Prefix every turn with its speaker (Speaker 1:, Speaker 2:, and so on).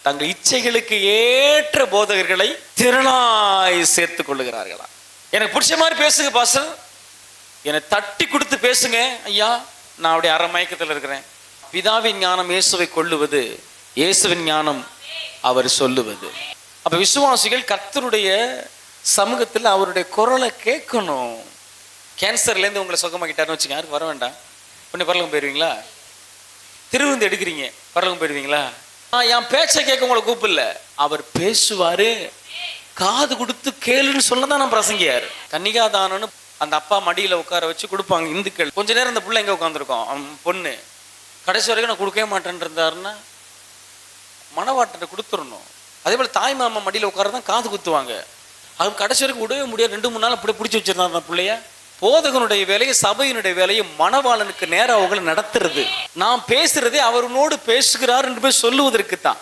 Speaker 1: தங்கள் இச்சைகளுக்கு ஏற்ற போதகர்களை திரளாய் சேர்த்துக் கொள்ளுகிறார்களா. எனக்கு பிடிச்ச மாதிரி பேசுங்க பாஸ்டர், என்னை தட்டி கொடுத்து பேசுங்க ஐயா, நான் அப்படியே அரை மயக்கத்தில் இருக்கிறேன். பிதாவின் ஞானம் இயேசுவை கொள்ளுவது, இயேசுவின் ஞானம் அவர் சொல்லுவது. அப்ப விசுவாசிகள் கர்த்தருடைய சமூகத்தில் அவருடைய குரலை கேட்கணும். கேன்சர்லேருந்து உங்களை சுகமாக்கிட்டாருன்னு வச்சுங்க, யாருக்கு வர வேண்டாம். உடனே பரலோகம் போயிடுவீங்களா? திருவிருந்து எடுக்கிறீங்க, பரலோகம் போயிடுவீங்களா? என் பேச்சை கேட்க உங்களை கூப்பிடல, அவர் பேசுவாரு, காது கொடுத்து கேளுன்னு சொல்லதான் நான் பிரசங்கியாரு. கன்னிகாதானன்னு அந்த அப்பா மடியில உட்கார வச்சு கொடுப்பாங்க இந்துக்கள். கொஞ்ச நேரம் அந்த பிள்ளை எங்க உட்காந்துருக்கோம், பொண்ணு கடைசி வரைக்கும் நான் கொடுக்கவே மாட்டேன் இருந்தாருன்னா மணவாட்டை கொடுத்துடணும். அதே போல தாய் மாமா மடியில உட்காரதான் காது குத்துவாங்க. அது கடைசி வரைக்கும் விடவே முடியாது. 2-3 நாள் அப்படி பிடிச்சி வச்சிருந்தாங்க அந்த பிள்ளைய. போதகனுடைய வேலையை, சபையினுடைய வேலையை மணவாளனுக்கு நேரம் அவங்களை நடத்துறது. நான் பேசுறதே அவரோடு பேசுகிறார் என்று சொல்லுவதற்கு தான்.